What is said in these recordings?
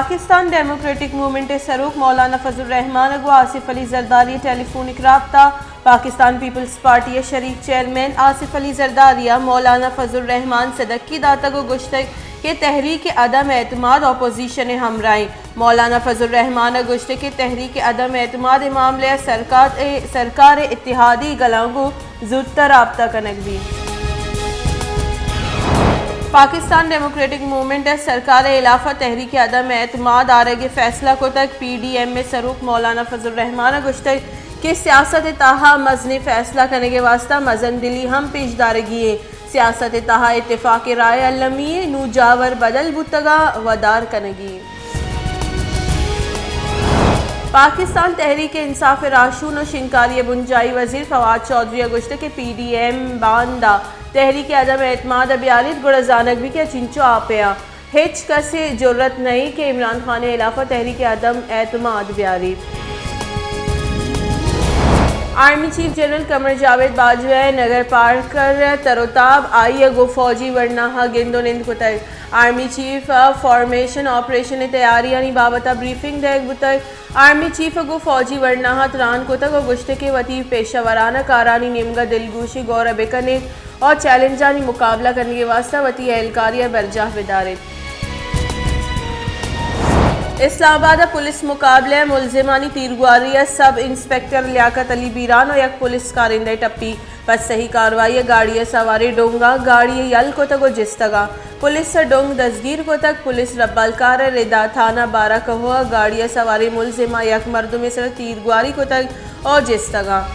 Pakistan democratic movement सरूक मौलाना फजल रहमान व Asif Ali Zardari telephonic राब्ता। Pakistan peoples party शरीक चेयरमैन आसिफ अली जरदारिया मौलाना फजल रहमान सदक्की दाता को गुश्तक के तहरीक अदम एतमाद अपोजिशन हमराई। मौलाना फजल रहमान गुश्तक के तहरीक अदम एतमाद मामले सरकार इत्तेहादी गलांगो जुत्ता राब्ता कनक भी। पाकिस्तान डेमोक्रेटिक मूवमेंट सरकार इलाफा तहरीक अदम एतमाद आरगे फैसला को तक PDM में सरूक मौलाना फजल रहमान गुश्तक के सियासत ताहा मजनी फैसला करने के वास्ता मजन दिली हम पेशदारगी सियासत ताहा इत्तेफाक राय अलमी नूजावर बदल बुतगा वदार कनगी। पाकिस्तान तहरीक इंसाफ राशून और शिनकारी बुंजाई वजीर फवाद चौधरी गुश्त के PDM बांदा तहरीक अदम एतमाद अबियालित गुड़जानक भी क्या चिंचो आपया हिच कसे जरूरत नहीं कि इमरान खान इलाफा तहरीक अदम एतमाद Bihari. Army chief general Qamar Javed Bajwa नगर पार कर तरोताब आई गो फौजी वर्ना गिंदो निंद कुतक। आर्मी चीफ फॉर्मेशन ऑपरेशन तैयारी यानी बाबता ब्रीफिंग देख बुतक। आर्मी चीफ गो फौजी वर्ना तरान कुतक और गुश्त के वतीफ पेशा वराना कारानी निमगा दिलगोशी गौर बेकने और चैलेंजानी मुकाबला करने के वास्ता वती एहलकारिया बरजाह विदारित। इस्लामाबाद पुलिस मुकाबले मुलजिमानी तीरगुआरिया सब इंस्पेक्टर लियाकत अली बीरान और यक पुलिस कारिंदे टप्पी पर सही कार्रवाई गाड़िया सवारी डोंगा गाड़ी यल को तक जिस्तगा पुलिस डोंग दसगीर को तक पुलिस रब्बालकार रिदा थाना 12 कहुआ गाड़िया सवारी मुलजिमा यक मर्द में सर तीरगुआरी को तक और जिस्तगा।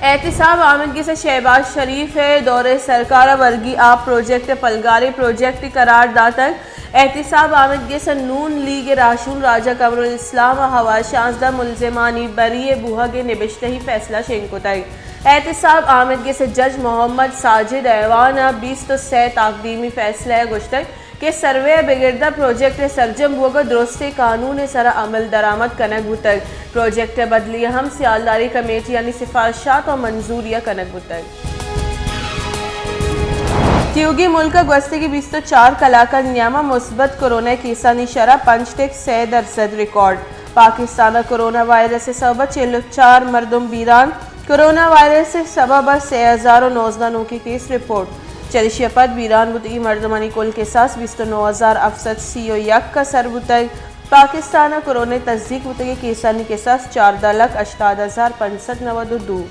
एहतिसाब आमदगी से शहबाज शरीफ है दौरे सरकार वर्गी आप प्रोजेक्ट पलगारे प्रोजेक्ट करार दातक। एहतिसाब आमदगी से नून लीग राशून राजा कमरुल इस्लाम हवा शाजदा मुलजिमानी बरी बुहा के निबिश्ते ही फैसला शेन को तय। एहतिसाब आमदगी से जज मोहम्मद साजिद ऐवान 20 तो से ताकदीमी फैसला गुश्तक के सर्वे बिगिरदा प्रोजेक्ट सरजम बुआ दुरुस्ती कानून सरा अमल दरामद कनक बुतक प्रोजेक्ट बदली हम सियालदारी कमेटी यानी सिफारशात और मंजूरिया कनक बुतक। त्यूगी मुल्क गस्ती की 24 कलाकार नियामा मुस्बत कोरोना केसानी शरह 5% रिकॉर्ड। पाकिस्तान कोरोना वायरस से सबब 4 मरदम बीरान कोरोना वायरस से सबब 6019 के केस रिपोर्ट। चलिशपत बीरान बुतगी मर्दमानी कुल के साथ 29,000 अफसद CO यक का सर बुतग। पाकिस्तान कोरोना तस्दीक बुतगी केसानी के साथ 14,68,592।